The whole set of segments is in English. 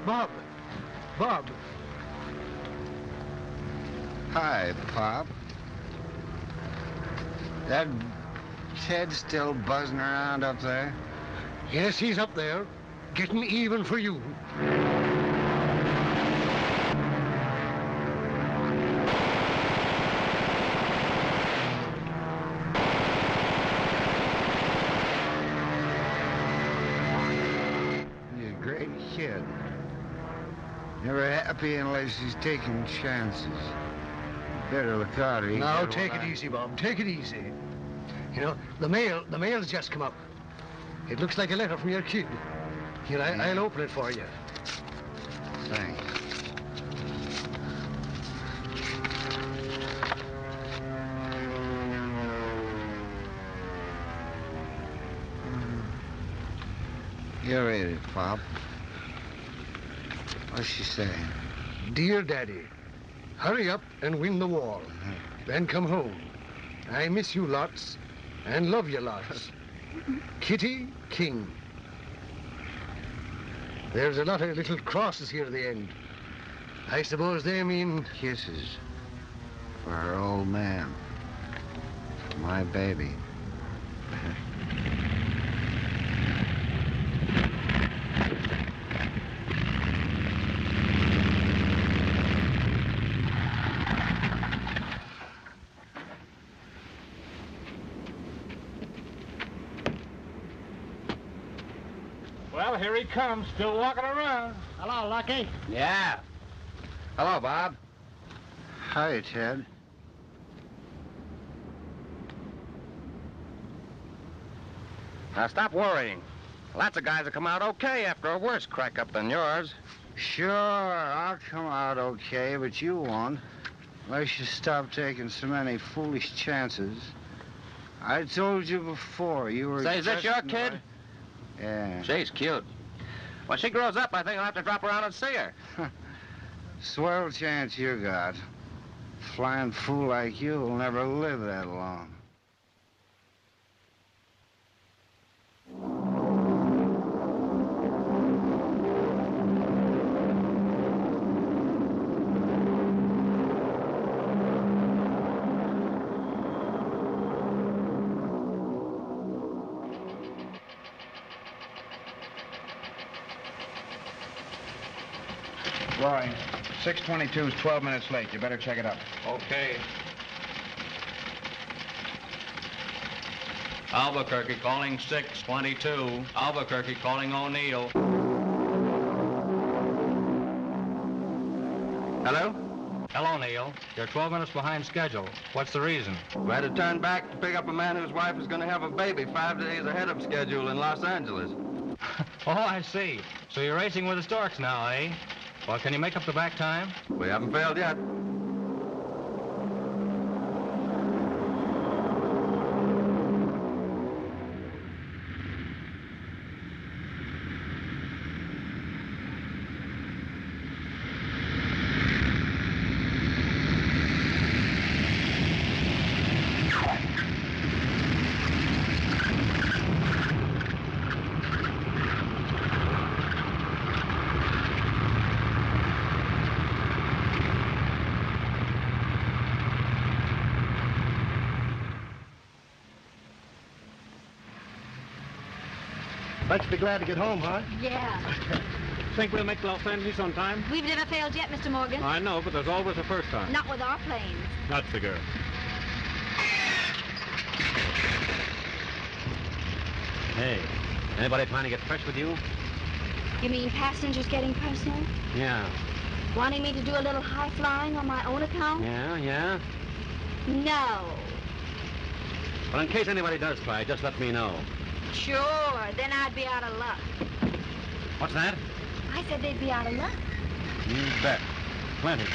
Bob. Bob. Hi, Pop. That Ted still buzzing around up there? Yes, he's up there, getting even for you. He's a great kid. Never happy unless he's taking chances. Better look out or he Now, get take it away. easy, Bob. Take it easy. You know, the mail's just come up. It looks like a letter from your kid. Here, I'll open it for you. Thanks. You read it, Pop. What's she saying? Dear Daddy, hurry up and win the war. Then come home. I miss you lots and love you lots. Kitty King. There's a lot of little crosses here at the end. I suppose they mean... Kisses for her old man. For my baby. Well, here he comes, still walking around. Hello, Lucky. Yeah. Hello, Bob. Hi, Ted. Now, stop worrying. Lots of guys have come out okay after a worse crack-up than yours. Sure, I'll come out okay, but you won't. Unless you stop taking so many foolish chances. I told you before, you were... Say, is this just your in the kid? right- Yeah. She's cute. When she grows up, I think I'll have to drop around and see her. Swell chance you got. Flying fool like you will never live that long. Roy, 622 is 12 minutes late. You better check it up. Okay. Albuquerque calling 622. Albuquerque calling O'Neill. Hello? Hello, Neil. You're 12 minutes behind schedule. What's the reason? We had to turn back to pick up a man whose wife is going to have a baby 5 days ahead of schedule in Los Angeles. Oh, I see. So you're racing with the storks now, eh? Well, can you make up the back time? We haven't failed yet. Bet you'll be glad to get home, huh? Yeah. Think we'll make Los Angeles on time? We've never failed yet, Mr. Morgan. I know, but there's always a first time. Not with our planes. That's the girl. Hey, anybody planning to get fresh with you? You mean passengers getting personal? Yeah. Wanting me to do a little high flying on my own account? Yeah? No. Well, in case anybody does try, just let me know. Sure, then I'd be out of luck. What's that? I said they'd be out of luck. You bet. Plenty.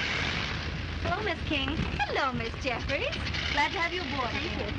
Hello, Miss King. Hello, Miss Jeffries. Glad to have you aboard. Thank you.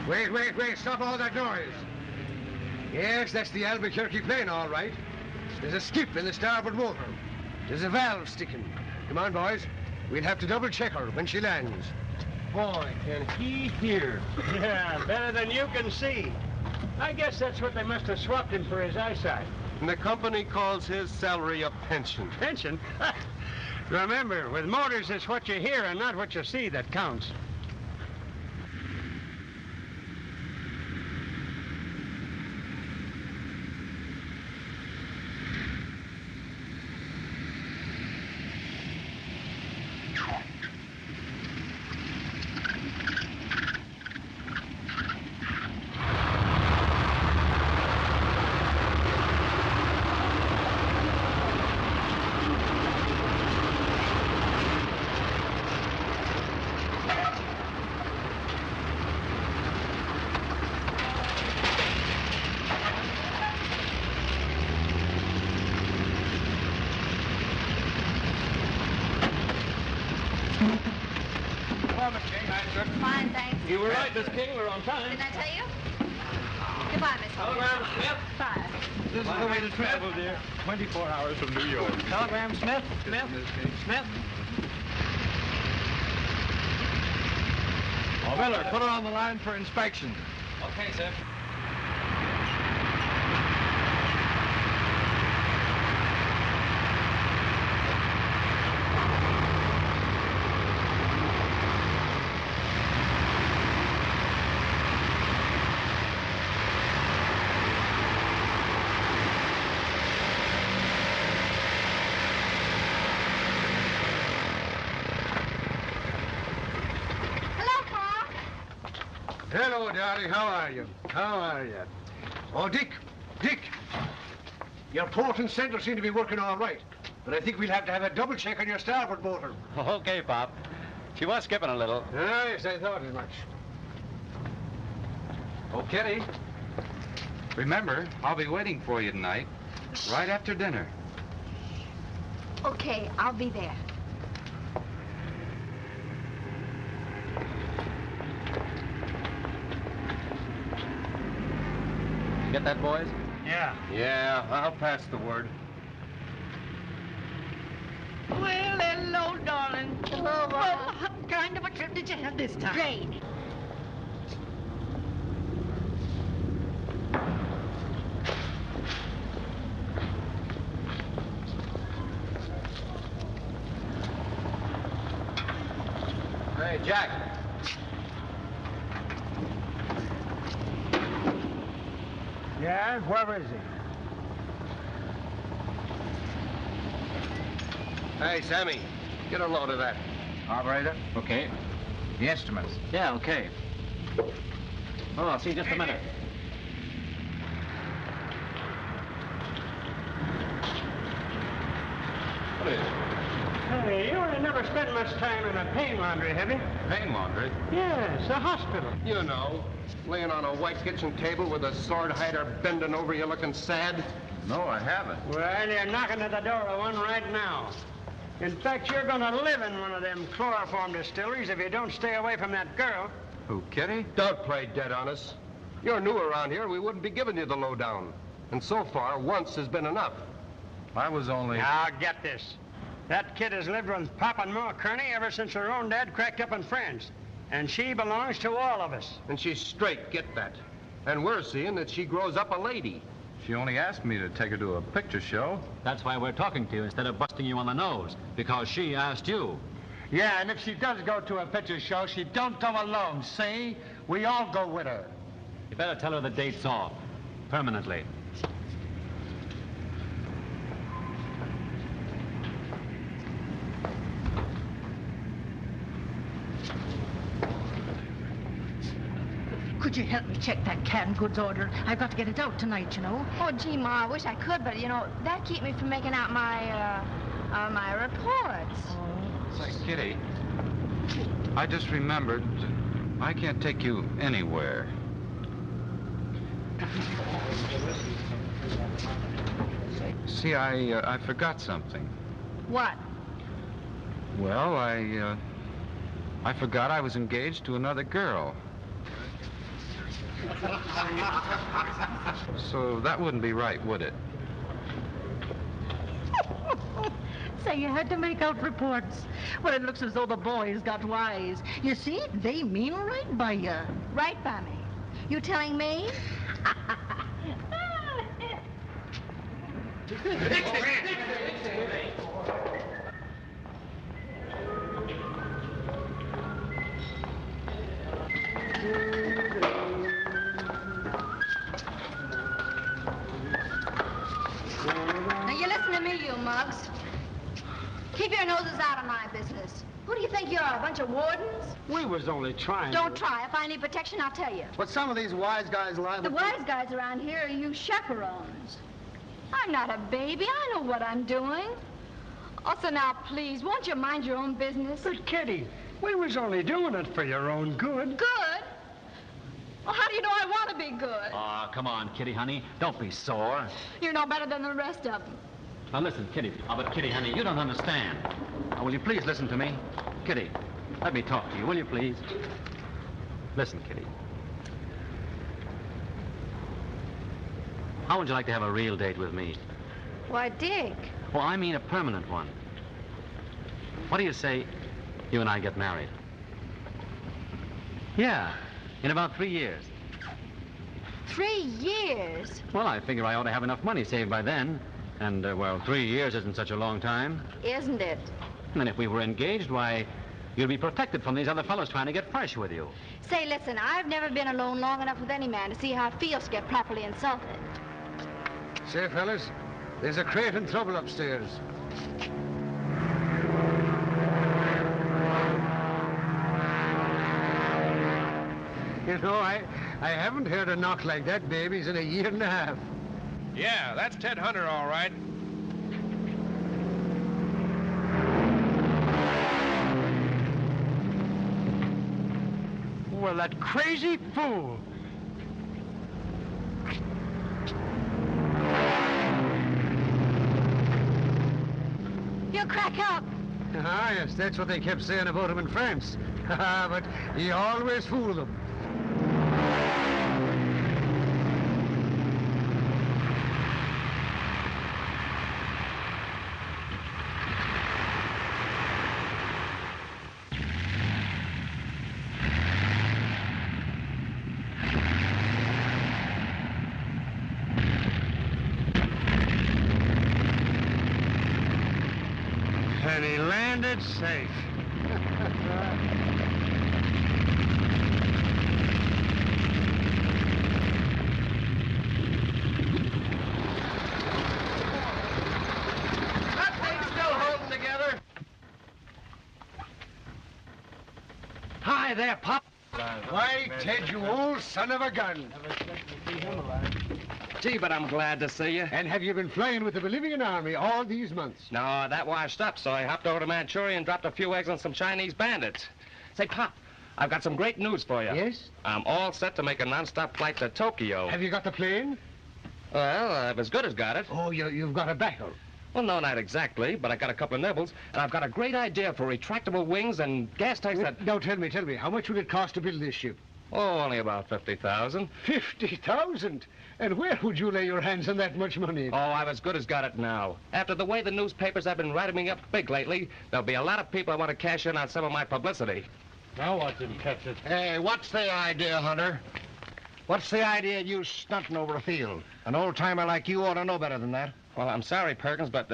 Wait. Stop all that noise. Yes, that's the Albuquerque plane, all right. There's a skip in the starboard motor. There's a valve sticking. Come on, boys. We'll have to double-check her when she lands. Boy, can he hear. Yeah, better than you can see. I guess that's what they must have swapped him for his eyesight. And the company calls his salary a pension. Pension? Remember, with motors, it's what you hear and not what you see that counts. Fine, thanks. You were right, Miss King. We're on time. Didn't I tell you? Goodbye, Miss King. Telegram, Smith. Bye. This is the way to travel, dear. 24 hours from New York. Telegram, Smith. Smith. Oh, Miller, put her on the line for inspection. Okay, sir. Hello, Daddy. How are you? Oh, Dick. Your port and center seem to be working all right. But I think we'll have to have a double check on your starboard motor. Okay, Pop. She was skipping a little. Yes, I thought as much. Oh, Kitty. Remember, I'll be waiting for you tonight, right after dinner. Okay, I'll be there. Get that, boys? Yeah, I'll pass the word. Well, hello, darling. Well, what kind of a trip did you have this time? Great. Hey, Jack. Yeah? Where is he? Hey, Sammy, get a load of that. Operator? Okay. The instruments. Yeah, okay. Oh, I'll see you just a minute. What is it? Hey, you ain't never spent much time in a pain laundry, have you? Pain laundry? Yes, a hospital. You know, laying on a white kitchen table with a sword hider bending over you looking sad. No, I haven't. Well, you're knocking at the door of one right now. In fact, you're going to live in one of them chloroform distilleries if you don't stay away from that girl. Who, Kitty? Don't play dead on us. You're new around here. We wouldn't be giving you the lowdown. And so far, once has been enough. I was only... Now, get this. That kid has lived with Pop and Ma Kearney ever since her own dad cracked up in France. And she belongs to all of us. And she's straight, get that. And we're seeing that she grows up a lady. She only asked me to take her to a picture show. That's why we're talking to you instead of busting you on the nose, because she asked you. Yeah, and if she does go to a picture show, she don't go alone, see? We all go with her. You better tell her the date's off, permanently. Could you help me check that canned goods order? I've got to get it out tonight, you know. Oh, gee, Ma, I wish I could, but, you know, that'd keep me from making out my reports. Say, Kitty, I just remembered I can't take you anywhere. See, I forgot something. What? Well, I forgot I was engaged to another girl. So that wouldn't be right, would it? Say you had to make out reports. Well, it looks as though the boys got wise. You see, they mean right by you. Right by me. You telling me? Now, you listen to me, you mugs. Keep your noses out of my business. Who do you think you are, a bunch of wardens? We was only trying. Don't try. If I need protection, I'll tell you. But some of these wise guys lie. The wise guys around here are you chaperones. I'm not a baby. I know what I'm doing. Also, now, please, won't you mind your own business? But, Kitty, we was only doing it for your own good. Good? Well, how do you know I want to be good? Oh, come on, Kitty, honey. Don't be sore. You're no better than the rest of them. Now, listen, Kitty. Oh, but, Kitty, honey, you don't understand. Now, will you please listen to me? Kitty, let me talk to you, will you, please? Listen, Kitty. How would you like to have a real date with me? Why, Dick. Well, I mean a permanent one. What do you say you and I get married? Yeah, in about 3 years. 3 years? Well, I figure I ought to have enough money saved by then. And, well, 3 years isn't such a long time. Isn't it? And then if we were engaged, why, you'd be protected from these other fellows trying to get fresh with you. Say, listen, I've never been alone long enough with any man to see how it feels to get properly insulted. Say, fellas, there's a crate in trouble upstairs. You know, I haven't heard a knock like that, babies, in a year and a half. Yeah, that's Ted Hunter, all right. Well, that crazy fool. He'll crack up. Ah, yes, that's what they kept saying about him in France. But he always fooled them. And he landed safe. That thing's still holding together. Hi there, Pop. Why, Ted, you old son of a gun. Gee, but I'm glad to see you. And have you been flying with the Bolivian army all these months? No, that washed up, so I hopped over to Manchuria and dropped a few eggs on some Chinese bandits. Say, Pop, I've got some great news for you. Yes? I'm all set to make a non-stop flight to Tokyo. Have you got the plane? Well, I've as good as got it. Oh, you've got a battle. Well, no, not exactly, but I got a couple of nibbles, and I've got a great idea for retractable wings and gas tanks that... Now, tell me, how much would it cost to build this ship? Oh, only about 50,000. 50,000? And where would you lay your hands on that much money? Oh, I've as good as got it now. After the way the newspapers have been writing me up big lately, there'll be a lot of people that want to cash in on some of my publicity. Now watch him catch it. Hey, what's the idea, Hunter? What's the idea of you stunting over a field? An old-timer like you ought to know better than that. Well, I'm sorry, Perkins, but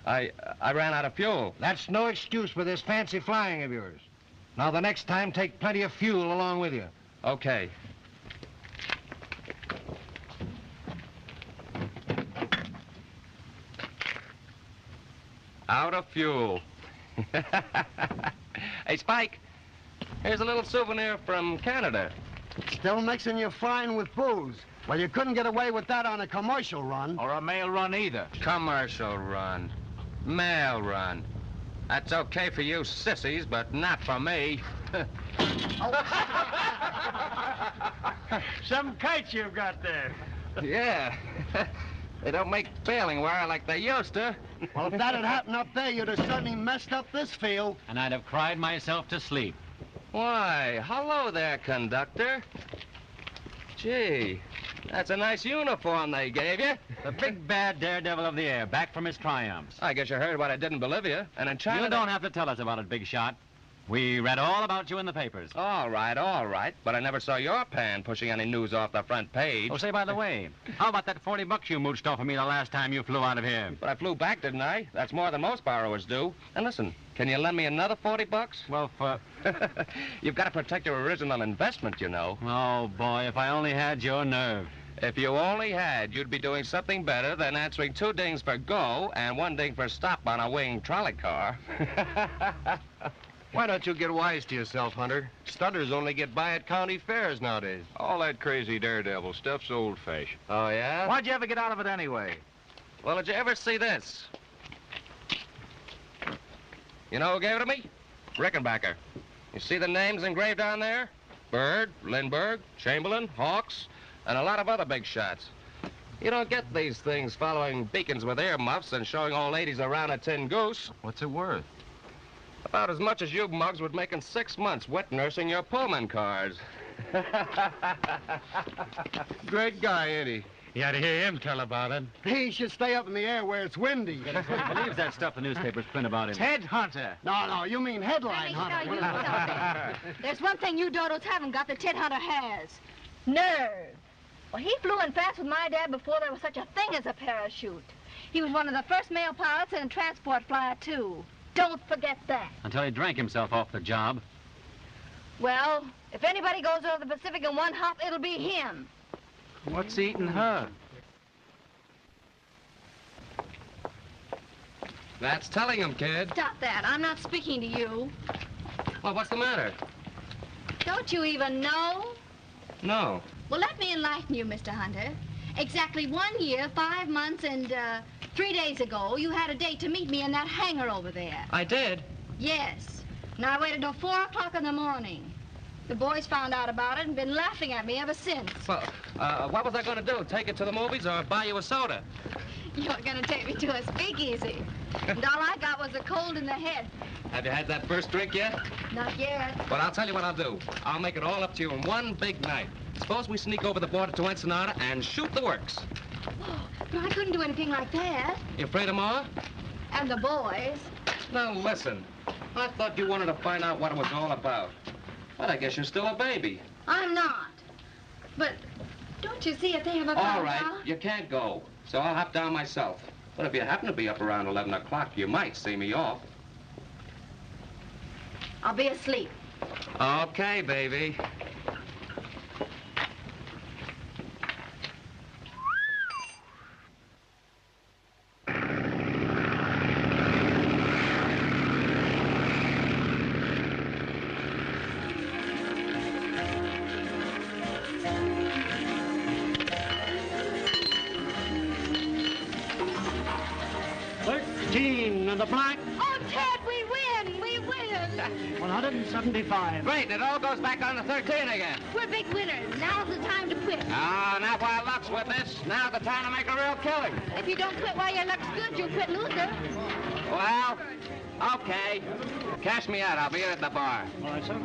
I ran out of fuel. That's no excuse for this fancy flying of yours. Now, the next time, take plenty of fuel along with you. Okay. Out of fuel. Hey, Spike, here's a little souvenir from Canada. Still mixing your flying with booze. Well, you couldn't get away with that on a commercial run. Or a mail run either. Commercial run. Mail run. That's okay for you sissies, but not for me. Some kites you've got there. Yeah. They don't make baling wire like they used to. Well, if that had happened up there, you'd have suddenly messed up this field. And I'd have cried myself to sleep. Why, hello there, conductor. Gee, that's a nice uniform they gave you. The big bad daredevil of the air, back from his triumphs. I guess you heard what I did in Bolivia, and in China... You don't have to tell us about it, big shot. We read all about you in the papers. All right. But I never saw your pan pushing any news off the front page. Oh, say, by the way, how about that $40 you mooched off of me the last time you flew out of here? But I flew back, didn't I? That's more than most borrowers do. And listen, can you lend me another $40? Well, for... You've got to protect your original investment, you know. Oh, boy, if I only had your nerve. If you only had, you'd be doing something better than answering 2 dings for go and 1 ding for stop on a winged trolley car. Why don't you get wise to yourself, Hunter? Stunters only get by at county fairs nowadays. All that crazy daredevil stuff's old-fashioned. Oh, yeah? Why'd you ever get out of it anyway? Well, did you ever see this? You know who gave it to me? Rickenbacker. You see the names engraved on there? Bird, Lindbergh, Chamberlain, Hawks, and a lot of other big shots. You don't get these things following beacons with earmuffs and showing old ladies around a tin goose. What's it worth? About as much as you mugs would make in 6 months wet nursing your Pullman cars. Great guy, ain't he? You ought to hear him tell about it. He should stay up in the air where it's windy. He believes that stuff the newspapers print about him. Ted Hunter. No, you mean headline hunter. There's one thing you dodos haven't got that Ted Hunter has. Nerve. Well, he flew in fast with my dad before there was such a thing as a parachute. He was one of the first male pilots and a transport flyer, too. Don't forget that. Until he drank himself off the job. Well, if anybody goes over the Pacific in one hop, it'll be him. What's eating her? That's telling him, kid. Stop that. I'm not speaking to you. Well, what's the matter? Don't you even know? No. Well, let me enlighten you, Mr. Hunter. Exactly 1 year, 5 months, and 3 days ago, you had a date to meet me in that hangar over there. I did? Yes. And I waited till 4 o'clock in the morning. The boys found out about it and been laughing at me ever since. Well, what was I going to do? Take it to the movies or buy you a soda? You were going to take me to a speakeasy. And all I got was a cold in the head. Have you had that first drink yet? Not yet. Well, I'll tell you what I'll do. I'll make it all up to you in one big night. Suppose we sneak over the border to Ensenada and shoot the works. Oh, but I couldn't do anything like that. You afraid of Ma? And the boys. Now, listen. I thought you wanted to find out what it was all about. But I guess you're still a baby. I'm not. But don't you see if they have a All right, you can't go. So I'll hop down myself. But if you happen to be up around 11 o'clock, you might see me off. I'll be asleep. Okay, baby. And the black, Oh, Ted, we win! We win! 175. Great, it all goes back on to 13 again. We're big winners. Now's the time to quit. Oh, not while luck's with us. Now's the time to make a real killing. If you don't quit while your luck's good, you'll quit loser. Well, okay. Cash me out. I'll be in at the bar. All right, sir.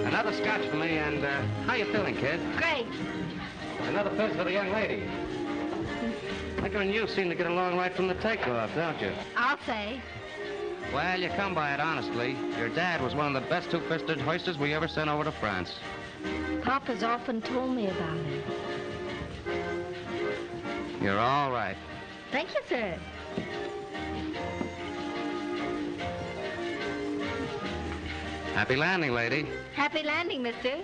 Another scotch for me, and how you feeling, kid? Great. Another fizz for the young lady. Liquor and you seem to get along right from the takeoff, don't you? I'll say. Well, you come by it honestly. Your dad was one of the best two-fisted hoisters we ever sent over to France. Papa's often told me about it. You're all right. Thank you, sir. Happy landing, lady. Happy landing, mister.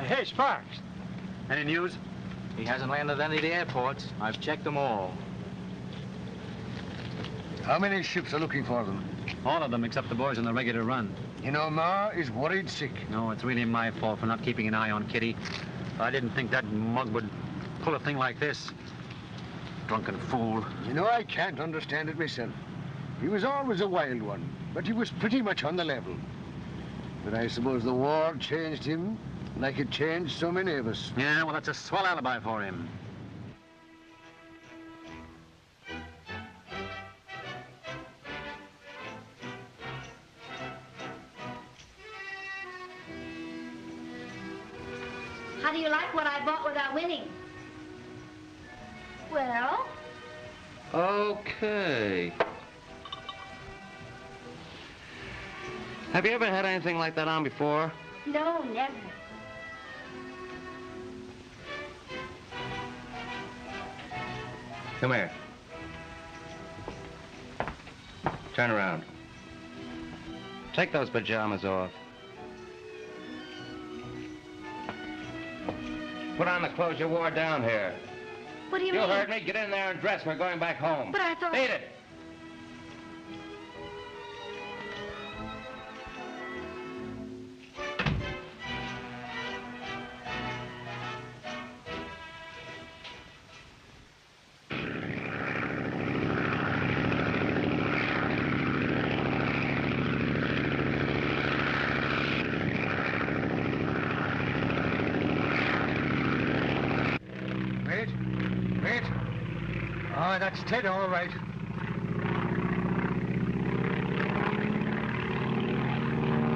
Hey, Sparks. Any news? He hasn't landed at any of the airports. I've checked them all. How many ships are looking for them? All of them except the boys on the regular run. You know, Ma is worried sick. No, it's really my fault for not keeping an eye on Kitty. I didn't think that mug would pull a thing like this. Drunken fool. You know, I can't understand it myself. He was always a wild one, but he was pretty much on the level. But I suppose the war changed him like it changed so many of us. Yeah, well, that's a swell alibi for him. How do you like what I bought without winning? Well? Okay. Have you ever had anything like that on before? No, never. Come here. Turn around. Take those pajamas off. Put on the clothes you wore down here. What do you mean? You heard me. Get in there and dress. We're going back home. But I thought... Beat it. Wait. Oh, that's Ted, all right.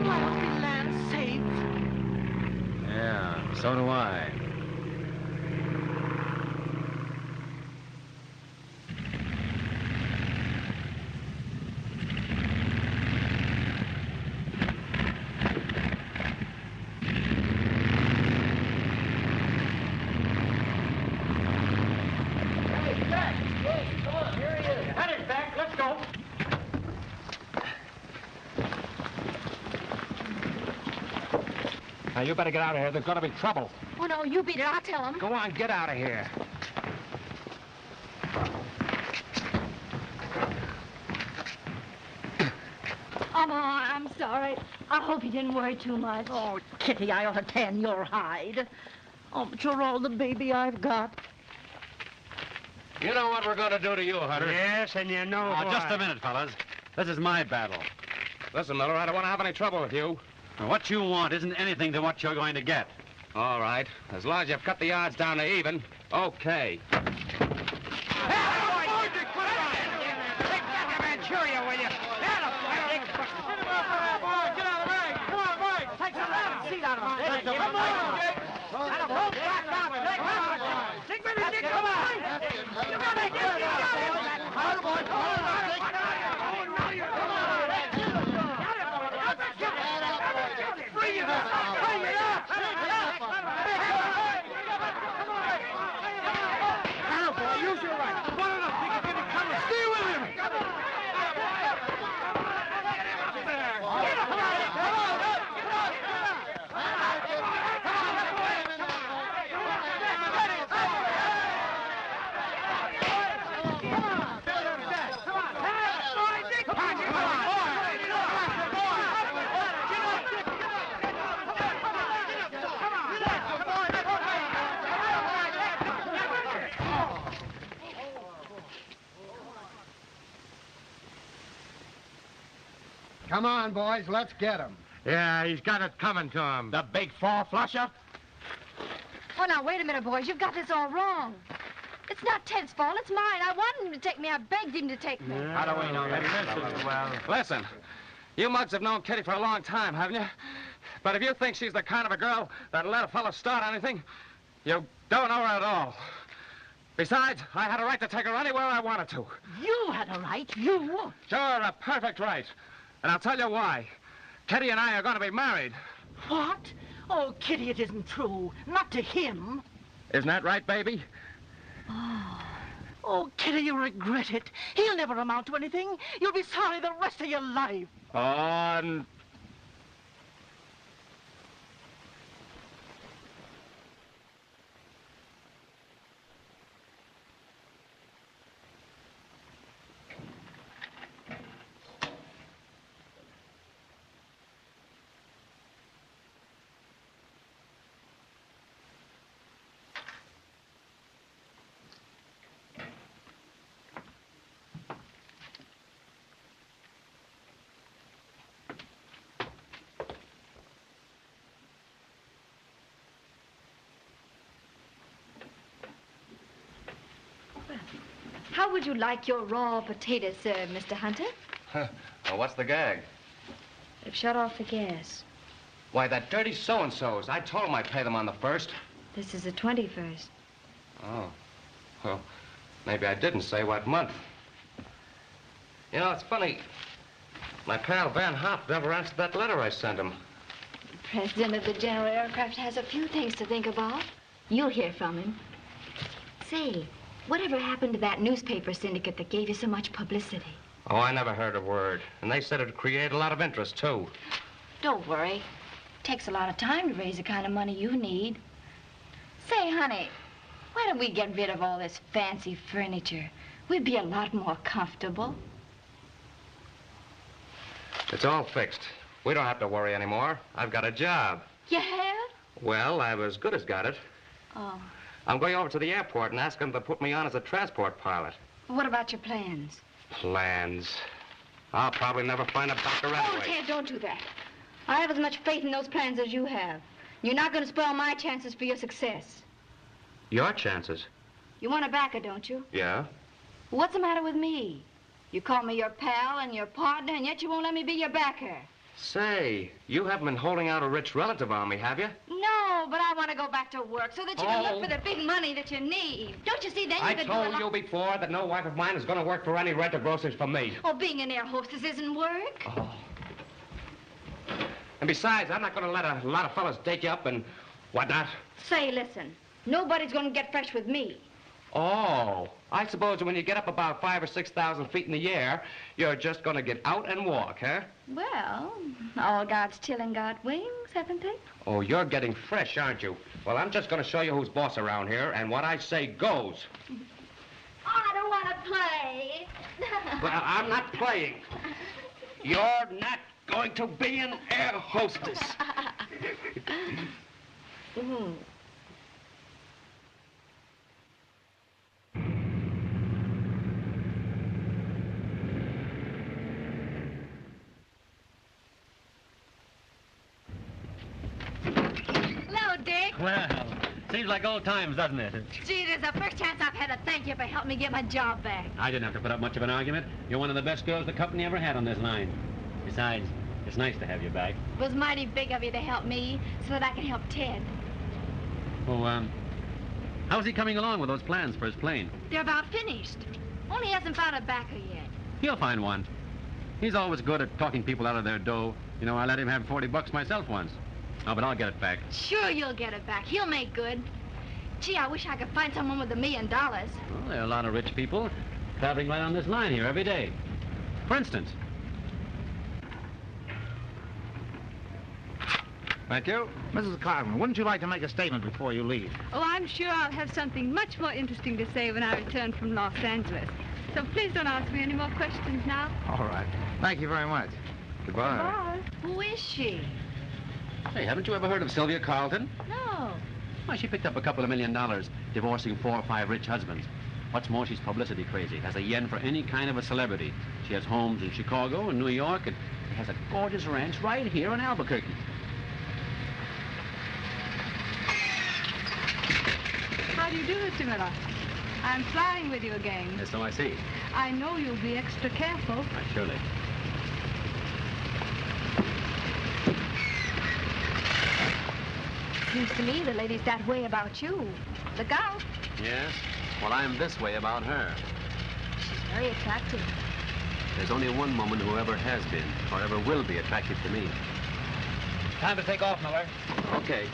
Well, he lands safe. Yeah, so do I. Now, you better get out of here. There's going to be trouble. Oh, no, you beat it. I'll tell him. Go on, get out of here. Oh, I'm sorry. I hope you didn't worry too much. Oh, Kitty, I ought to tan your hide. Oh, but you're all the baby I've got. You know what we're going to do to you, Hunter. Yes, and you know Now, why. just a minute, fellas. This is my battle. Listen, Miller, I don't want to have any trouble with you. What you want isn't anything to what you're going to get. All right. As long as you've cut the odds down to even, okay. Come on, boys, let's get him. Yeah, he's got it coming to him. The big four-flusher. Oh, now, wait a minute, boys. You've got this all wrong. It's not Ted's fault. It's mine. I wanted him to take me. I begged him to take me. How do we know that? Well, listen, you mugs have known Kitty for a long time, haven't you? But if you think she's the kind of a girl that'll let a fellow start anything, you don't know her at all. Besides, I had a right to take her anywhere I wanted to. You had a right. You. Sure, a perfect right. And I'll tell you why. Kitty and I are going to be married. What? Oh, Kitty, it isn't true. Not to him. Isn't that right, baby? Oh, Kitty, you'll regret it. He'll never amount to anything. You'll be sorry the rest of your life. Oh, How would you like your raw potatoes served, Mr. Hunter? Well, what's the gag? They've shut off the gas. Why, that dirty so-and-sos. I told them I'd pay them on the 1st. This is the 21st. Oh. Well, maybe I didn't say what month. You know, it's funny. My pal Van Hopp never answered that letter I sent him. The president of the General Aircraft has a few things to think about. You'll hear from him. Say, whatever happened to that newspaper syndicate that gave you so much publicity? Oh, I never heard a word. And they said it'd create a lot of interest, too. Don't worry. It takes a lot of time to raise the kind of money you need. Say, honey, why don't we get rid of all this fancy furniture? We'd be a lot more comfortable. It's all fixed. We don't have to worry anymore. I've got a job. You have? Well, I've as good as got it. Oh. I'm going over to the airport and ask them to put me on as a transport pilot. What about your plans? Plans? I'll probably never find a backer anyway. Oh, Ted, don't do that. I have as much faith in those plans as you have. You're not going to spoil my chances for your success. Your chances? You want a backer, don't you? Yeah? What's the matter with me? You call me your pal and your partner, and yet you won't let me be your backer. Say, you haven't been holding out a rich relative on me, have you? No, but I want to go back to work so that you can look for the big money that you need. Don't you see, then you could do a lot... I told you before that no wife of mine is going to work for any rent or groceries for me. Oh, being an air hostess isn't work. Oh. And besides, I'm not going to let a lot of fellas date you up and whatnot. Say, listen, nobody's going to get fresh with me. Oh, I suppose when you get up about 5,000 or 6,000 feet in the air, you're just going to get out and walk, huh? Well, all God's children got wings, haven't they? Oh, you're getting fresh, aren't you? Well, I'm just going to show you who's boss around here, and what I say goes. I don't want to play. Well, I'm not playing. You're not going to be an air hostess. Mm. Hello, Dick. Well, seems like old times, doesn't it? Gee, this is the first chance I've had to thank you for helping me get my job back. I didn't have to put up much of an argument. You're one of the best girls the company ever had on this line. Besides, it's nice to have you back. It was mighty big of you to help me so that I can help Ted. Oh, how's he coming along with those plans for his plane? They're about finished. Only hasn't found a backer yet. He'll find one. He's always good at talking people out of their dough. You know, I let him have $40 myself once. Oh, but I'll get it back. Sure you'll get it back. He'll make good. Gee, I wish I could find someone with $1 million. Well, there are a lot of rich people traveling right on this line here every day. For instance... Thank you. Mrs. Carlin, wouldn't you like to make a statement before you leave? Oh, I'm sure I'll have something much more interesting to say when I return from Los Angeles. So please don't ask me any more questions now. All right. Thank you very much. Goodbye. Bye. Who is she? Hey, haven't you ever heard of Sylvia Carlton? No. Why, she picked up a couple of $1 million, divorcing 4 or 5 rich husbands. What's more, she's publicity crazy. Has a yen for any kind of a celebrity. She has homes in Chicago and New York, and she has a gorgeous ranch right here in Albuquerque. How do you do, Mr. Miller? I'm flying with you again. Yes, so I see. I know you'll be extra careful. Surely. Seems to me the lady's that way about you. Look out. Yes? Well, I'm this way about her. She's very attractive. There's only one woman who ever has been, or ever will be, attractive to me. Time to take off, Miller. Okay.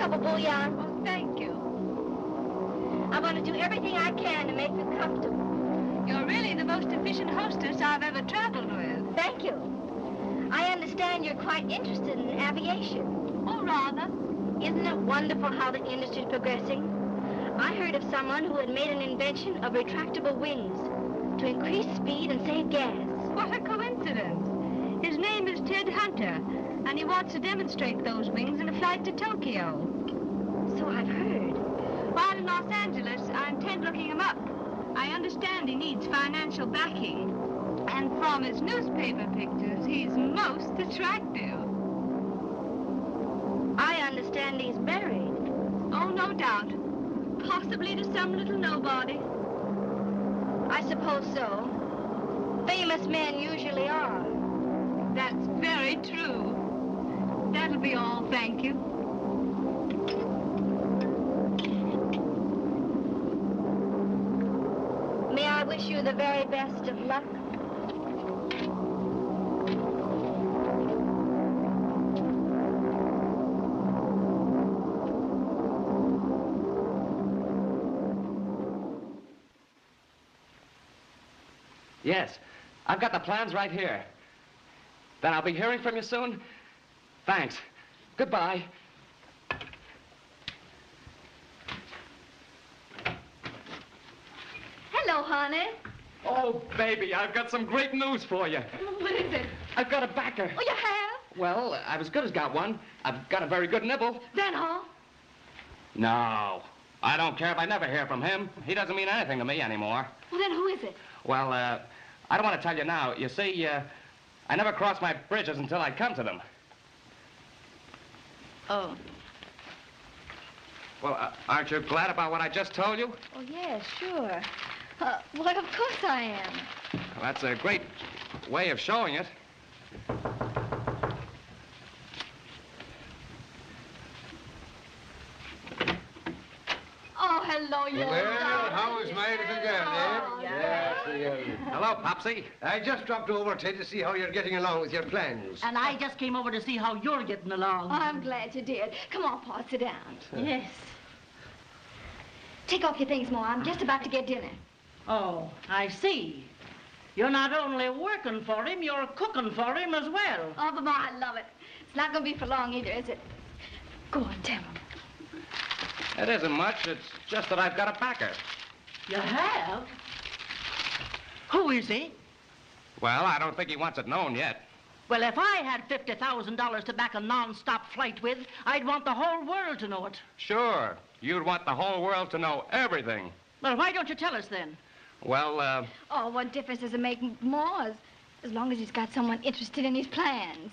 cup of bouillon? Oh, thank you. I want to do everything I can to make you comfortable. You're really the most efficient hostess I've ever traveled with. Thank you. I understand you're quite interested in aviation. Oh, rather. Isn't it wonderful how the industry's progressing? I heard of someone who had made an invention of retractable wings to increase speed and save gas. What a coincidence. His name is Ted Hunter, and he wants to demonstrate those wings in a flight to Tokyo. So I've heard. While in Los Angeles, I intend looking him up. I understand he needs financial backing. And from his newspaper pictures, he's most attractive. I understand he's married. Oh, no doubt. Possibly to some little nobody. I suppose so. Famous men usually are. That's very true. That'll be all, thank you. May I wish you the very best of luck? Yes, I've got the plans right here. Then I'll be hearing from you soon. Thanks. Goodbye. Hello, honey. Oh, baby, I've got some great news for you. What is it? I've got a backer. Oh, you have? Well, I've as good as got one. I've got a very good nibble. Then, huh? No, I don't care if I never hear from him. He doesn't mean anything to me anymore. Well, then who is it? Well, I don't want to tell you now. You see, I never crossed my bridges until I'd come to them. Oh. Well, aren't you glad about what I just told you? Oh, yeah, sure. Well, of course I am. Well, that's a great way of showing it. Oh, hello, you Well, how is my little girl, eh? Oh, Yes. Hello, Popsy. I just dropped over, Ted, to see how you're getting along with your plans. And I just came over to see how you're getting along. Oh, I'm glad you did. Come on, Pa, sit down. Yes. Take off your things, Ma. I'm just about to get dinner. Oh, I see. You're not only working for him, you're cooking for him as well. Oh, but Ma, I love it. It's not going to be for long either, is it? Go on, tell him. It isn't much. It's just that I've got a backer. You have? Who is he? Well, I don't think he wants it known yet. Well, if I had $50,000 to back a non-stop flight with, I'd want the whole world to know it. Sure. You'd want the whole world to know everything. Well, why don't you tell us then? Well, Oh, what difference does it make, Ma? As long as he's got someone interested in his plans.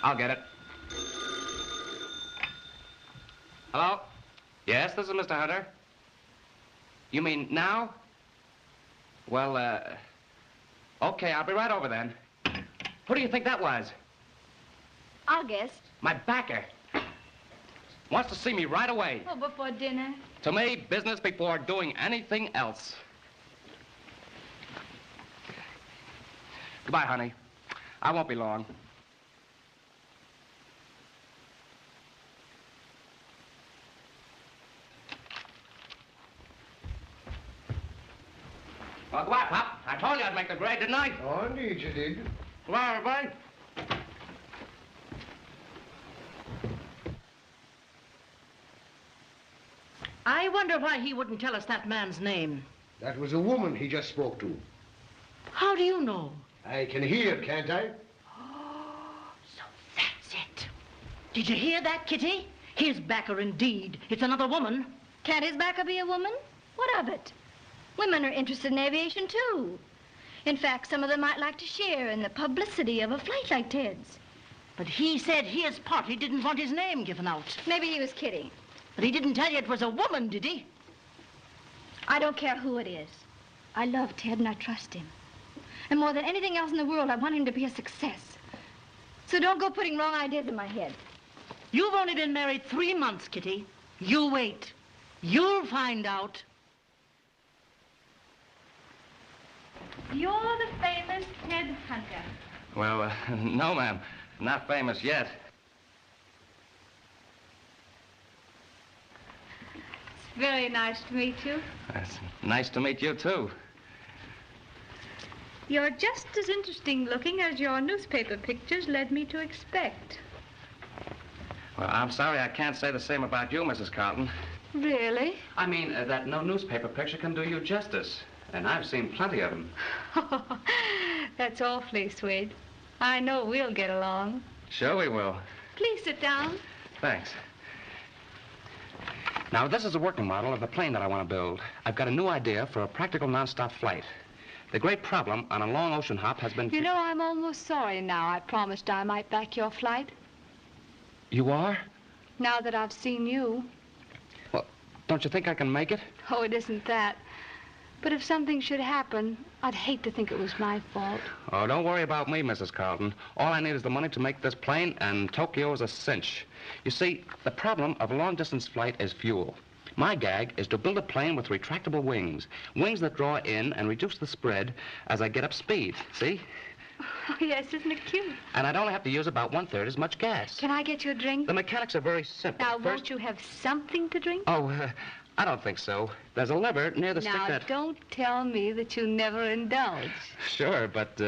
I'll get it. Hello? Yes, this is Mr. Hunter. You mean now? Well, okay, I'll be right over then. Who do you think that was? I'll guess. My backer. Wants to see me right away. Oh, before dinner? To me, business before doing anything else. Goodbye, honey. I won't be long. Well, goodbye, Pop. I told you I'd make the grade, didn't I? Oh, indeed you did. Goodbye, everybody. I wonder why he wouldn't tell us that man's name. That was a woman he just spoke to. How do you know? I can hear, can't I? So that's it. Did you hear that, Kitty? His backer indeed. It's another woman. Can't his backer be a woman? What of it? Women are interested in aviation, too. In fact, some of them might like to share in the publicity of a flight like Ted's. But he said his party didn't want his name given out. Maybe he was kidding. But he didn't tell you it was a woman, did he? I don't care who it is. I love Ted and I trust him. And more than anything else in the world, I want him to be a success. So don't go putting wrong ideas in my head. You've only been married 3 months, Kitty. You wait. You'll find out. You're the famous Ted Hunter. Well, no, ma'am. Not famous yet. Very nice to meet you. It's nice to meet you, too. You're just as interesting looking as your newspaper pictures led me to expect. Well, I'm sorry I can't say the same about you, Mrs. Carlton. Really? I mean, that no newspaper picture can do you justice. And I've seen plenty of them. That's awfully sweet. I know we'll get along. Sure we will. Please sit down. Thanks. Now, this is a working model of the plane that I want to build. I've got a new idea for a practical non-stop flight. The great problem on a long ocean hop has been... You know, I'm almost sorry now I promised I might back your flight. You are? Now that I've seen you. Well, don't you think I can make it? Oh, it isn't that. But if something should happen, I'd hate to think it was my fault. Oh, don't worry about me, Mrs. Carlton. All I need is the money to make this plane, and Tokyo is a cinch. You see, the problem of a long-distance flight is fuel. My gag is to build a plane with retractable wings. Wings that draw in and reduce the spread as I get up speed. See? Oh, yes, isn't it cute? And I'd only have to use about 1/3 as much gas. Can I get you a drink? The mechanics are very simple. Now, won't you have something to drink? Oh, I don't think so. There's a lever near the stick Now, that... don't tell me that you never indulge. Sure, but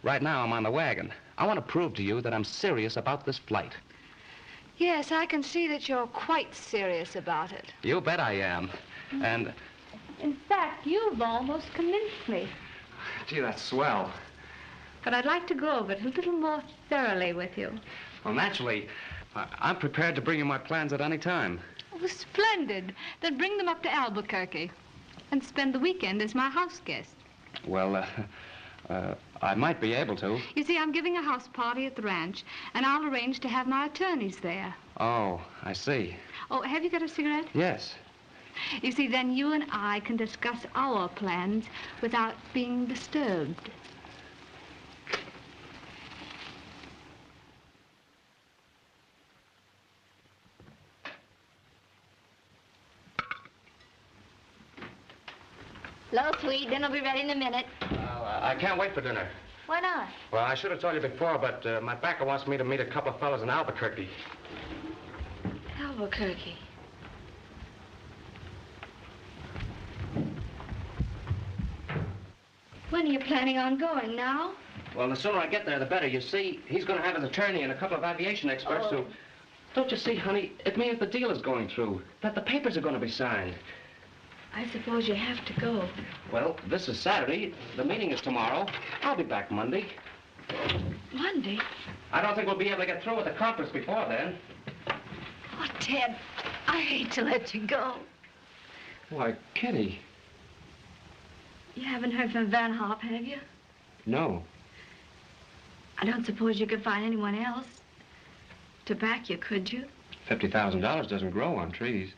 right now I'm on the wagon. I want to prove to you that I'm serious about this flight. Yes, I can see that you're quite serious about it. You bet I am. And... In fact, you've almost convinced me. Gee, that's swell. But I'd like to go over it a little more thoroughly with you. Well, naturally, I'm prepared to bring you my plans at any time. Oh, splendid. Then bring them up to Albuquerque and spend the weekend as my house guest. Well, I might be able to. You see, I'm giving a house party at the ranch, and I'll arrange to have my attorneys there. Oh, I see. Oh, have you got a cigarette? Yes. You see, then you and I can discuss our plans without being disturbed. Hello, sweet. Dinner'll be ready in a minute. I can't wait for dinner. Why not? Well, I should have told you before, but my backer wants me to meet a couple of fellas in Albuquerque. Albuquerque. When are you planning on going, now? Well, the sooner I get there, the better. You see, he's going to have his attorney and a couple of aviation experts who... Don't you see, honey, it means the deal is going through, that the papers are going to be signed. I suppose you have to go. Well, this is Saturday. The meeting is tomorrow. I'll be back Monday. Monday? I don't think we'll be able to get through with the conference before then. Oh, Ted, I hate to let you go. Why, Kitty. You haven't heard from Van Hop, have you? No. I don't suppose you could find anyone else to back you, could you? $50,000 doesn't grow on trees.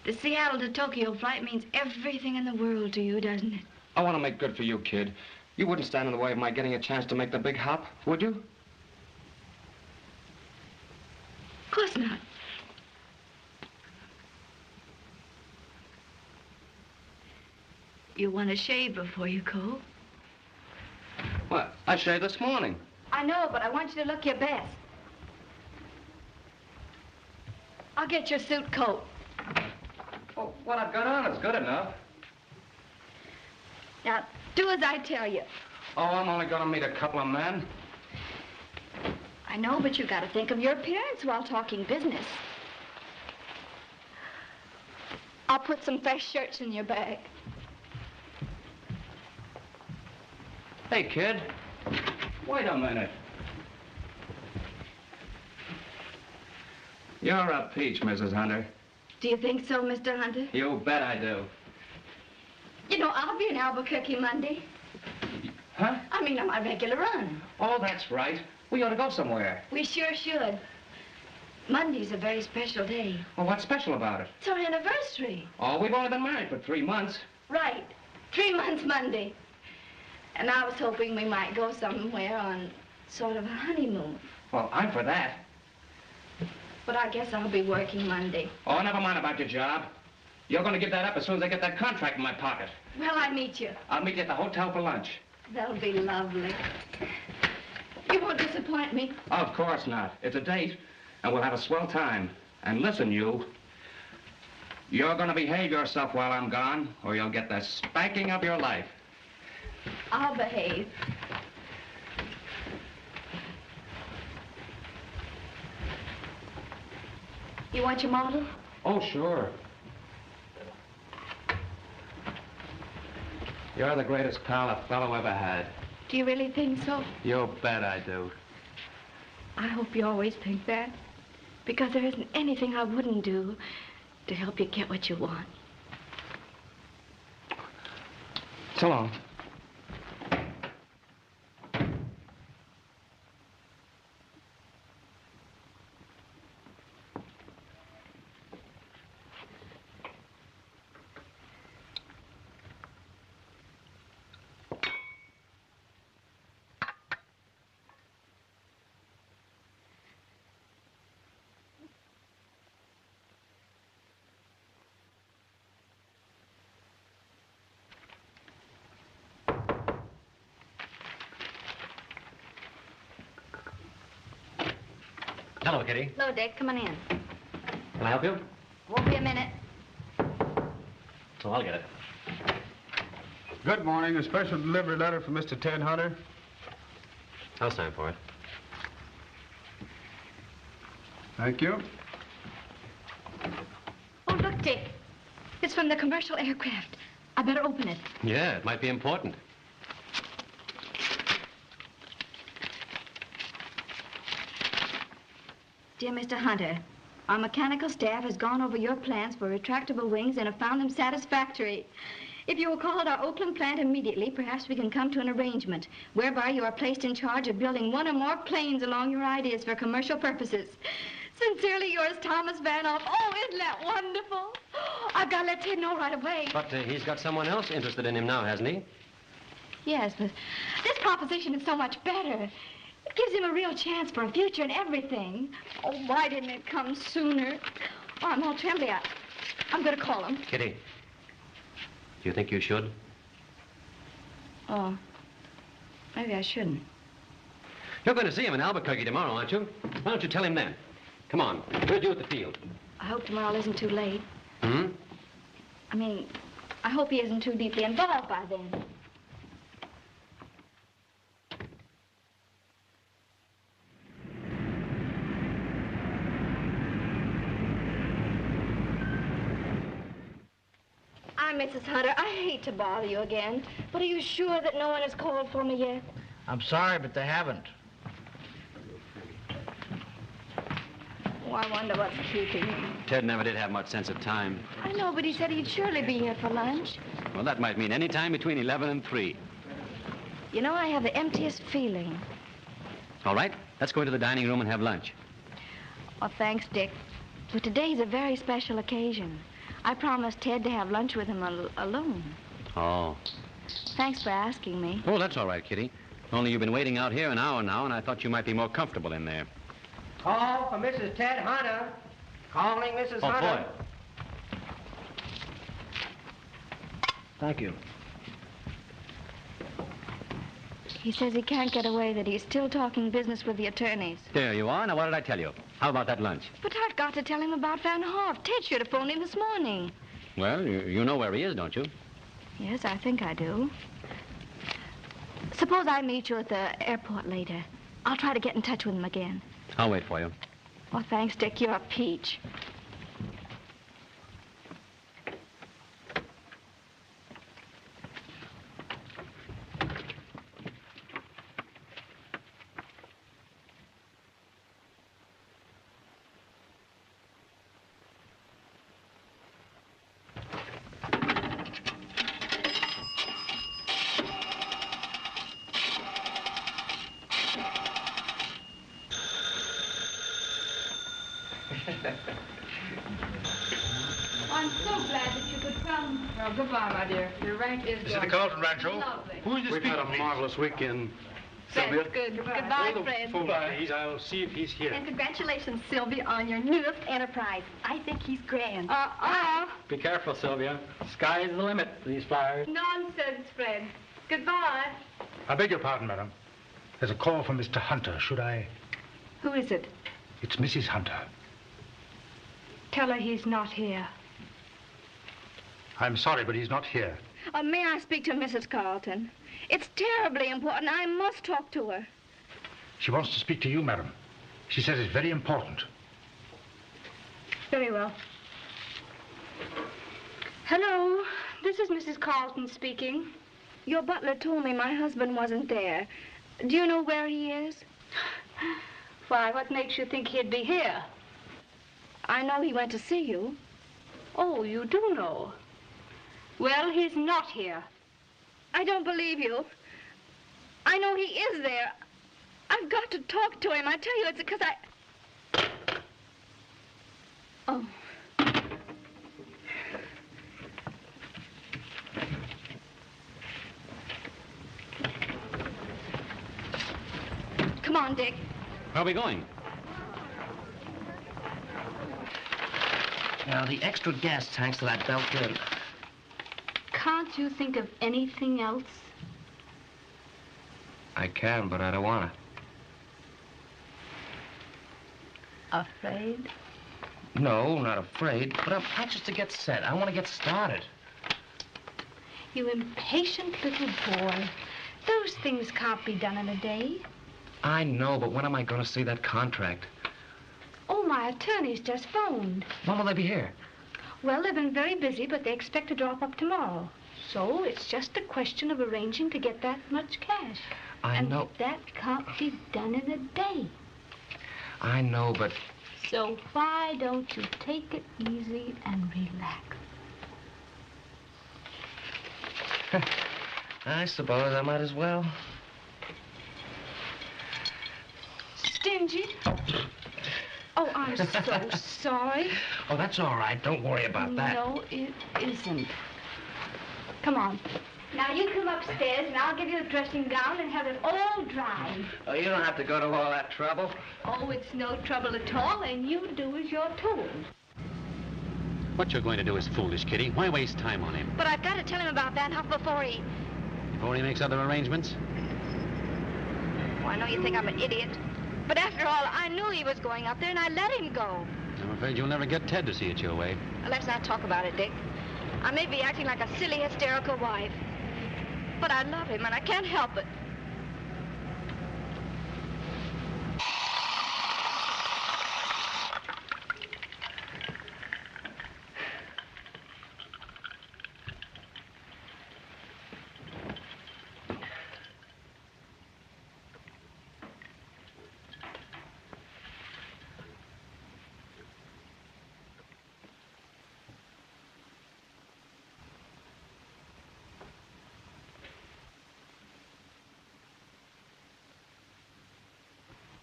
The Seattle to Tokyo flight means everything in the world to you, doesn't it? I want to make good for you, kid. You wouldn't stand in the way of my getting a chance to make the big hop, would you? Of course not. You want to shave before you go? What? I shaved this morning. I know, but I want you to look your best. I'll get your suit coat. Oh, what I've got on is good enough. Now, do as I tell you. Oh, I'm only going to meet a couple of men. I know, but you've got to think of your appearance while talking business. I'll put some fresh shirts in your bag. Hey, kid. Wait a minute. You're a peach, Mrs. Hunter. Do you think so, Mr. Hunter? You bet I do. You know, I'll be in Albuquerque Monday. Huh? I mean, on my regular run. Oh, that's right. We ought to go somewhere. We sure should. Monday's a very special day. Well, what's special about it? It's our anniversary. Oh, we've only been married for 3 months. Right. 3 months Monday. And I was hoping we might go somewhere on sort of a honeymoon. Well, I'm for that. But I guess I'll be working Monday. Oh, never mind about your job. You're going to give that up as soon as I get that contract in my pocket. Well, I'll meet you. I'll meet you at the hotel for lunch. That'll be lovely. You won't disappoint me. Of course not. It's a date, and we'll have a swell time. And listen, you You're going to behave yourself while I'm gone, or you'll get the spanking of your life. I'll behave. You want your model? Oh, sure. You're the greatest pal a fellow ever had. Do you really think so? You bet I do. I hope you always think that. Because there isn't anything I wouldn't do to help you get what you want. So long. Hello, Kitty. Hello, Dick. Come on in. Can I help you? Won't be a minute. Oh, I'll get it. Good morning. A special delivery letter from Mr. Ted Hunter. I'll sign for it. Thank you. Oh, look, Dick. It's from the commercial aircraft. I better open it. Yeah, it might be important. Dear Mr. Hunter, our mechanical staff has gone over your plans for retractable wings and have found them satisfactory. If you will call at our Oakland plant immediately, perhaps we can come to an arrangement whereby you are placed in charge of building one or more planes along your ideas for commercial purposes. Sincerely yours, Thomas Vanoff. Oh, isn't that wonderful? I've got to let Ted know right away. But he's got someone else interested in him now, hasn't he? Yes, but this proposition is so much better. It gives him a real chance for a future and everything. Oh, why didn't it come sooner? Oh, I'm all trembly. I'm going to call him. Kitty, do you think you should? Oh, maybe I shouldn't. You're going to see him in Albuquerque tomorrow, aren't you? Why don't you tell him then? Come on, we'll do at the field. I hope tomorrow isn't too late. Hmm? I mean, I hope he isn't too deeply involved by then. I'm Mrs. Hunter. I hate to bother you again, but are you sure that no one has called for me yet? I'm sorry, but they haven't. Oh, I wonder what's keeping him. Ted never did have much sense of time. I know, but he said he'd surely be here for lunch. Well, that might mean any time between 11 and 3. You know, I have the emptiest feeling. All right, let's go into the dining room and have lunch. Oh, thanks, Dick. But today's a very special occasion. I promised Ted to have lunch with him alone. Oh. Thanks for asking me. Oh, that's all right, Kitty. Only you've been waiting out here an hour now, and I thought you might be more comfortable in there. Call for Mrs. Ted Hunter. Calling Mrs. Oh, Hunter. boy. Thank you. He says he can't get away, that he's still talking business with the attorneys. There you are. Now, what did I tell you? How about that lunch? But I've got to tell him about Van Hoff. Ted should have phoned him this morning. Well, you know where he is, don't you? Yes, I think I do. Suppose I meet you at the airport later. I'll try to get in touch with him again. I'll wait for you. Oh, thanks, Dick. You're a peach. I'm so glad that you could come. Well, goodbye, my dear. Your rank is This is the Carlton Rancho. Lovely. Who is the We've speaker, had a please? marvelous weekend, Fred, Sylvia. good. Goodbye, Hold the Fred. phone, please. I'll see if he's here. And congratulations, Sylvia, on your newest enterprise. I think he's grand. Be careful, Sylvia. Sky's the limit for these flyers. Nonsense, Fred. Goodbye. I beg your pardon, madam. There's a call from Mr. Hunter. Should I? Who is it? It's Mrs. Hunter. Tell her he's not here. I'm sorry, but he's not here. May I speak to Mrs. Carlton? It's terribly important. I must talk to her. She wants to speak to you, madam. She says it's very important. Very well. Hello, this is Mrs. Carlton speaking. Your butler told me my husband wasn't there. Do you know where he is? Why, what makes you think he'd be here? I know he went to see you. Oh, you do know. Well, he's not here. I don't believe you. I know he is there. I've got to talk to him. I tell you, it's because I... Oh. Come on, Dick. Where are we going? Now, the extra gas tanks to that belt there. Can't you think of anything else? I can, but I don't want to. Afraid? No, not afraid, but I'm anxious to get set. I want to get started. You impatient little boy. Those things can't be done in a day. I know, but when am I going to see that contract? Oh, my attorney's just phoned. When will they be here? Well, they've been very busy, but they expect to drop up tomorrow. So it's just a question of arranging to get that much cash. I know. That can't be done in a day. I know, but... So why don't you take it easy and relax? I suppose I might as well. Stingy? Oh, I'm so sorry. Oh, that's all right. Don't worry about that. No, it isn't. Come on. Now, you come upstairs, and I'll give you a dressing gown and have it all dry. Oh, you don't have to go to all that trouble. Oh, it's no trouble at all, and you do as you're told. What you're going to do is foolish, Kitty. Why waste time on him? But I've got to tell him about Van Huff before he makes other arrangements? Oh, I know you think I'm an idiot. But after all, I knew he was going up there, and I let him go. I'm afraid you'll never get Ted to see it your way. Let's not talk about it, Dick. I may be acting like a silly, hysterical wife. But I love him, and I can't help it.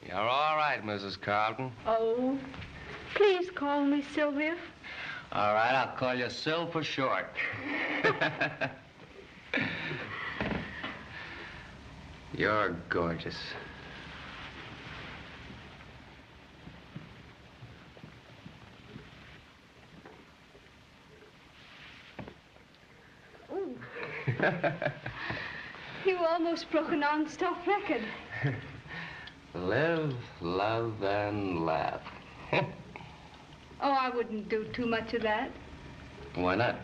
You're all right, Mrs. Carlton. Oh, please call me Sylvia. All right, I'll call you Sil for short. You're gorgeous. Ooh. You almost broke a non-stop record. Live, love, and laugh. Oh, I wouldn't do too much of that. Why not?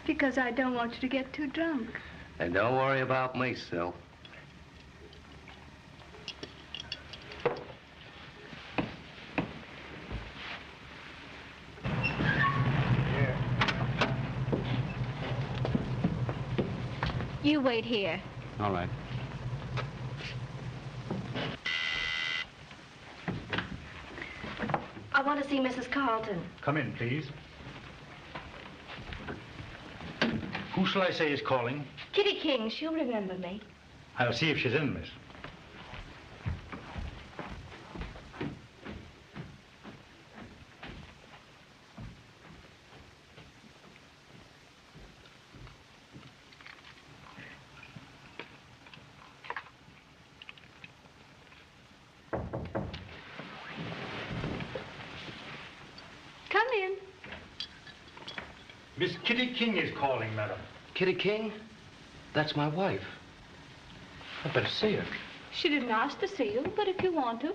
Because I don't want you to get too drunk. And don't worry about me, Sil. You wait here. All right. I want to see Mrs. Carlton. Come in, please. Who shall I say is calling? Kitty King, she'll remember me. I'll see if she's in, miss. Come in. Miss Kitty King is calling, madam. Kitty King? That's my wife. I'd better see her. She didn't ask to see you, but if you want to.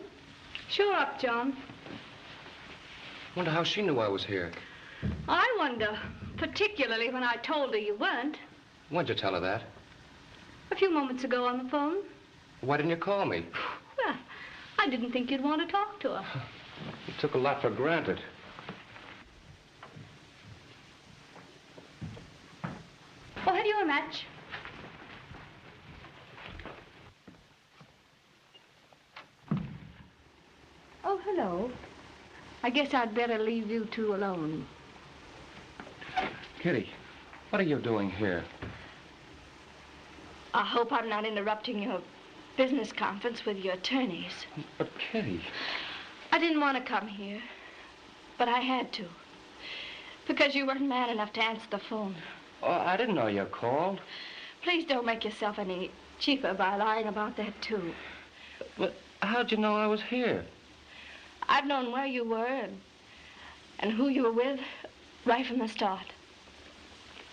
Sure up, John. Wonder how she knew I was here. I wonder, particularly when I told her you weren't. When'd you tell her that? A few moments ago on the phone. Why didn't you call me? Well, I didn't think you'd want to talk to her. You took a lot for granted. Oh, have you a match? Oh, hello. I guess I'd better leave you two alone. Kitty, what are you doing here? I hope I'm not interrupting your business conference with your attorneys. But, Kitty... I didn't want to come here, but I had to. Because you weren't man enough to answer the phone. Oh, I didn't know you called. Please don't make yourself any cheaper by lying about that, too. But how'd you know I was here? I've known where you were and who you were with right from the start.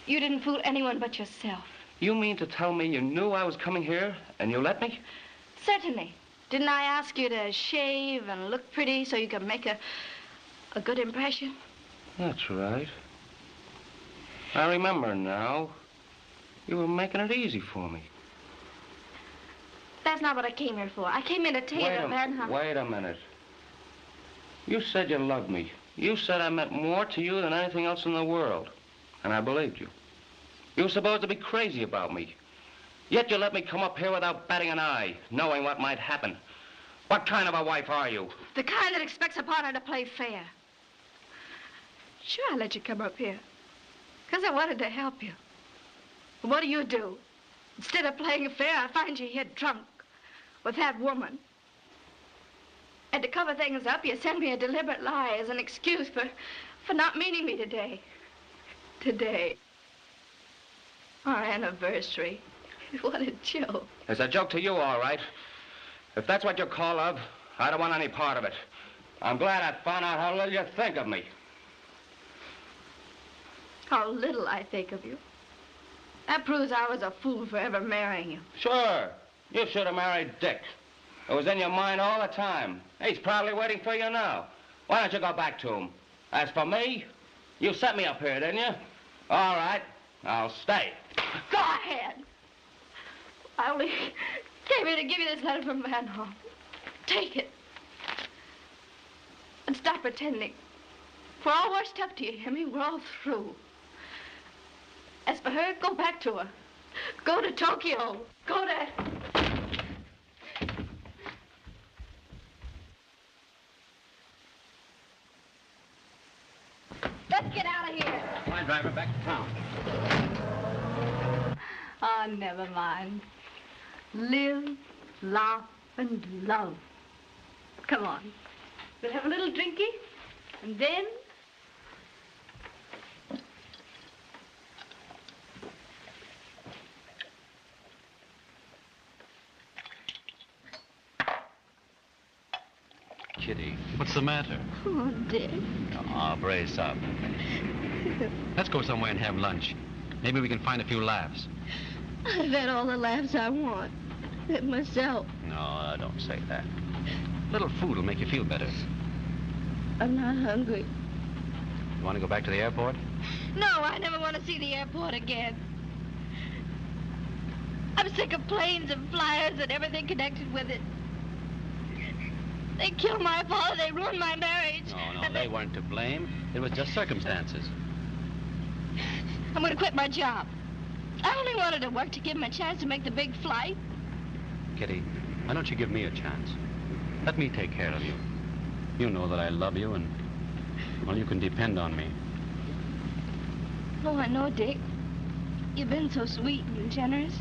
You didn't fool anyone but yourself. You mean to tell me you knew I was coming here and you let me? Certainly. Didn't I ask you to shave and look pretty so you could make a good impression? That's right. I remember now. You were making it easy for me. That's not what I came here for. I came in to tell you that Manhunt... Wait a minute. You said you loved me. You said I meant more to you than anything else in the world. And I believed you. You were supposed to be crazy about me. Yet you let me come up here without batting an eye, knowing what might happen. What kind of a wife are you? The kind that expects a partner to play fair. Sure, I let you come up here. Because I wanted to help you. But what do? Instead of playing fair, I find you here drunk with that woman. And to cover things up, you send me a deliberate lie as an excuse for not meeting me today. Today. Our anniversary. What a joke. It's a joke to you, all right. If that's what you call love, I don't want any part of it. I'm glad I found out how little you think of me. How little I think of you. That proves I was a fool for ever marrying you. Sure. You should have married Dick. It was in your mind all the time. He's probably waiting for you now. Why don't you go back to him? As for me, you set me up here, didn't you? All right. I'll stay. Go ahead. I only came here to give you this letter from Manhoff. Take it. And stop pretending. We're all washed up, do you hear me? We're all through. As for her, go back to her. Go to Tokyo. Go to... Let's get out of here. My driver, back to town. Oh, never mind. Live, laugh, and love. Come on. We'll have a little drinky, and then... Kitty, what's the matter? Oh, Dick. Oh, brace up. Let's go somewhere and have lunch. Maybe we can find a few laughs. I've had all the laughs I want. At myself. No, don't say that. A little food will make you feel better. I'm not hungry. You want to go back to the airport? No, I never want to see the airport again. I'm sick of planes and flyers and everything connected with it. They killed my father. They ruined my marriage. No, they weren't to blame. It was just circumstances. I'm going to quit my job. I only wanted to work to give him a chance to make the big flight. Kitty, why don't you give me a chance? Let me take care of you. You know that I love you and, well, you can depend on me. Oh, I know, Dick. You've been so sweet and generous.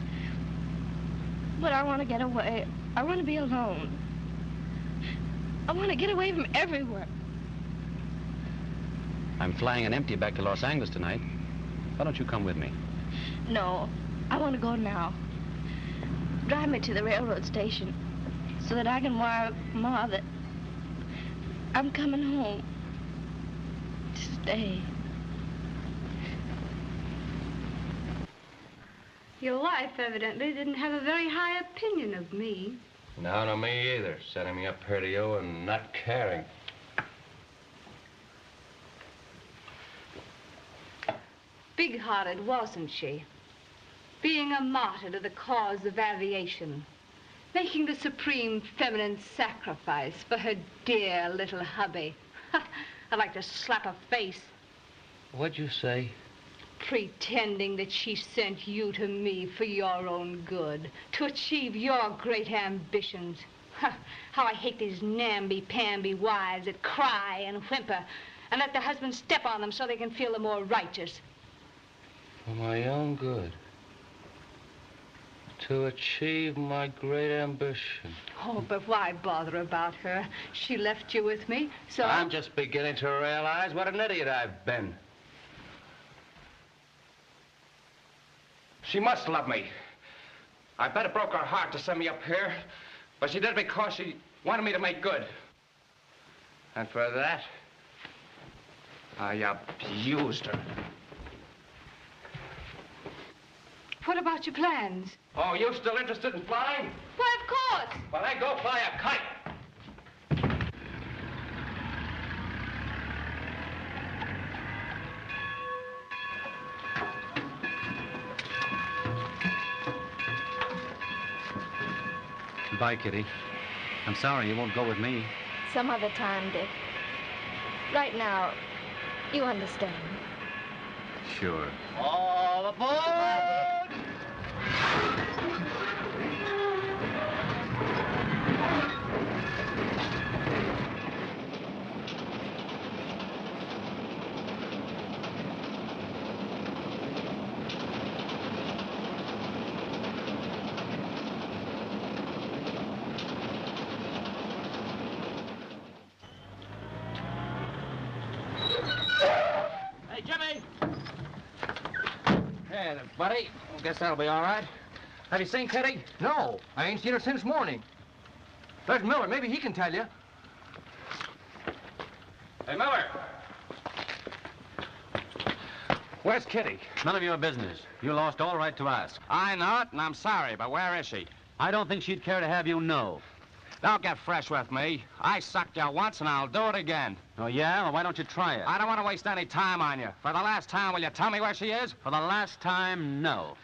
But I want to get away. I want to be alone. I want to get away from everywhere. I'm flying an empty back to Los Angeles tonight. Why don't you come with me? No, I want to go now. Drive me to the railroad station so that I can wire Ma that I'm coming home to stay. Your wife evidently didn't have a very high opinion of me. No, no, me either. Setting me up here to you and not caring. big-hearted, wasn't she? Being a martyr to the cause of aviation. Making the supreme feminine sacrifice for her dear little hubby. I'd like to slap her face. What'd you say? Pretending that she sent you to me for your own good, to achieve your great ambitions. How I hate these namby-pamby wives that cry and whimper and let their husbands step on them so they can feel the more righteous. For my own good. To achieve my great ambition. Oh, but why bother about her? She left you with me, so... I'm just beginning to realize what an idiot I've been. She must love me. I bet it broke her heart to send me up here, but she did it because she wanted me to make good. And for that, I abused her. What about your plans? Oh, you still interested in flying? Why, of course. Well, then go fly a kite. Goodbye, Kitty. I'm sorry you won't go with me. Some other time, Dick. Right now, you understand. Sure. All aboard! Hey, Jimmy! Hey, buddy. Guess that'll be all right. Have you seen Kitty? No, I ain't seen her since morning. There's Miller. Maybe he can tell you. Hey, Miller! Where's Kitty? None of your business. You lost all right to ask. I know it, and I'm sorry, but where is she? I don't think she'd care to have you know. Don't get fresh with me. I sucked you once, and I'll do it again. Oh, yeah? Well, why don't you try it? I don't want to waste any time on you. For the last time, will you tell me where she is? For the last time, no.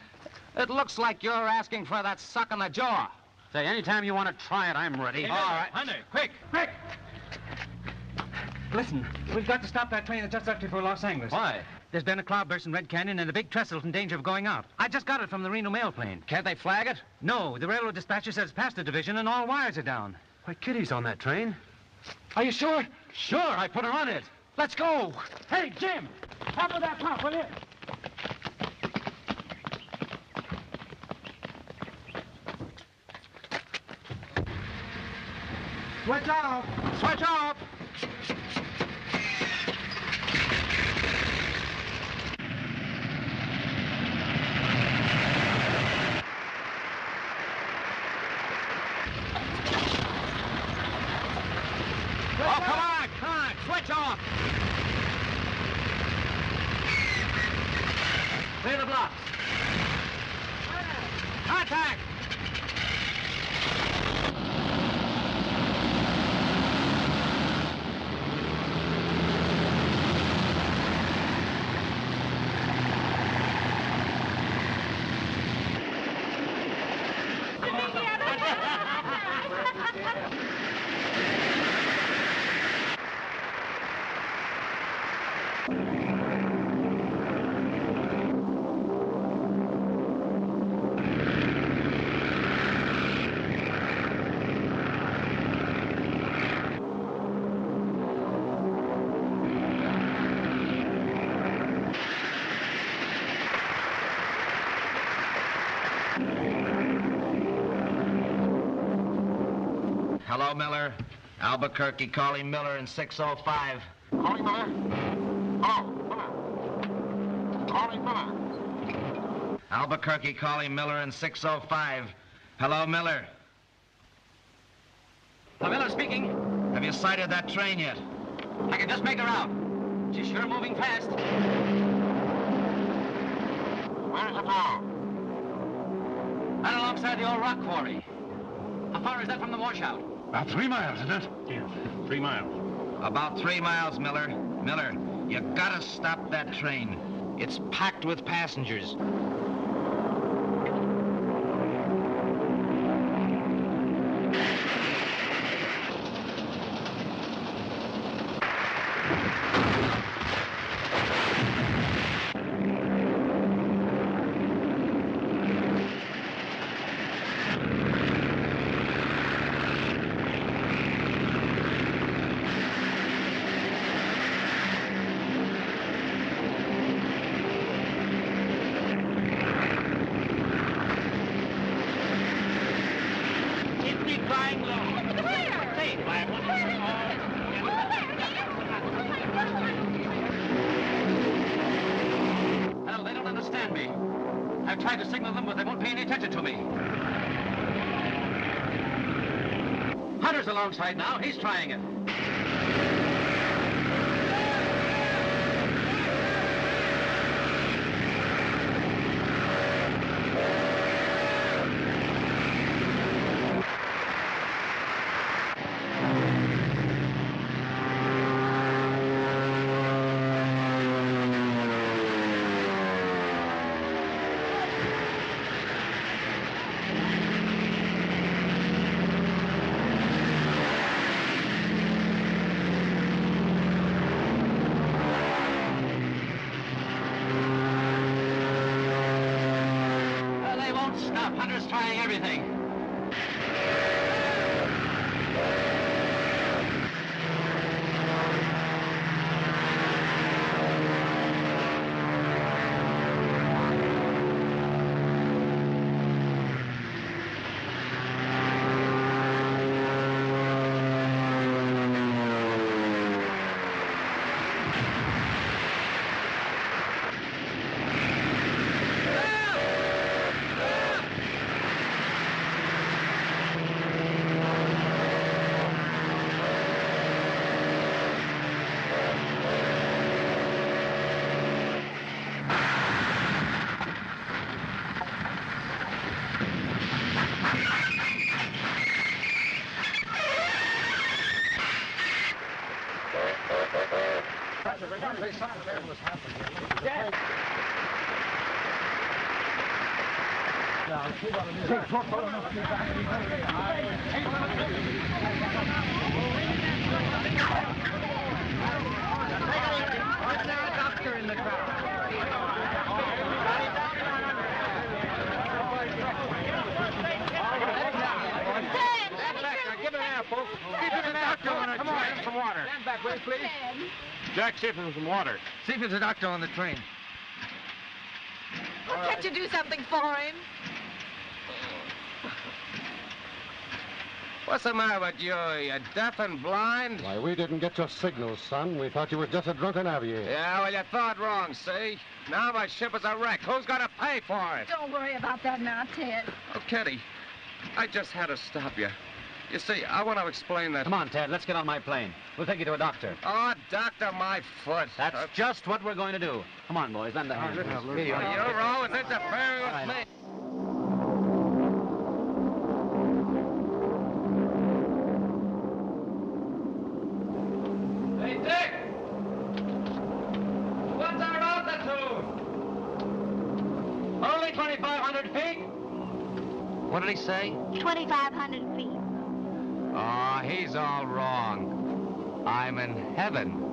It looks like you're asking for that suck in the jaw. Say, anytime you want to try it, I'm ready. All right. Honey. Quick, quick! Listen, we've got to stop that train that just left before Los Angeles. Why? There's been a cloudburst in Red Canyon and a big trestle's in danger of going out. I just got it from the Reno mail plane. Can't they flag it? No, the railroad dispatcher says it's past the division and all wires are down. Why, Kitty's on that train. Are you sure? Sure, I put her on it. Let's go. Hey, Jim, help with that pump, will you? Switch off! Switch off! Oh, come on, switch off! Clear the blocks. Contact! Hello, Miller. Albuquerque calling Miller in 605. Calling Miller? Hello, Miller. Calling Miller. Albuquerque calling Miller in 605. Hello, Miller. Miller speaking. Have you sighted that train yet? I can just make her out. She's sure moving fast. Where is it now? Right alongside the old rock quarry. How far is that from the washout? About 3 miles, isn't it? Yeah, 3 miles. About 3 miles, Miller. Miller, you gotta stop that train. It's packed with passengers. Well, they don't understand me. I've tried to signal them, but they won't pay any attention to me. Hunter's alongside now. He's trying it. They won't stop. Hunter's trying everything. Doctor in the crowd. Give it an apple. Give it an apple. Come on, some water. Stand back, please. Jack, see if there's some water. See if there's a doctor on the train. Well, can't you do something for him? What's the matter with you? You deaf and blind? Why, we didn't get your signals, son. We thought you were just a drunken aviator. Yeah, well, you thought wrong, see? Now my ship is a wreck. Who's going to pay for it? Don't worry about that now, Ted. Oh, Kitty, I just had to stop you. You see, I want to explain that... Come on, Ted. Let's get on my plane. We'll take you to a doctor. Oh, doctor, my foot. That's just what we're going to do. Come on, boys. Lend a hand. You're always interfering with me. Hey, Dick! What's our altitude? Only 2,500 feet. What did he say? 2,500 feet. Oh, he's all wrong. I'm in heaven.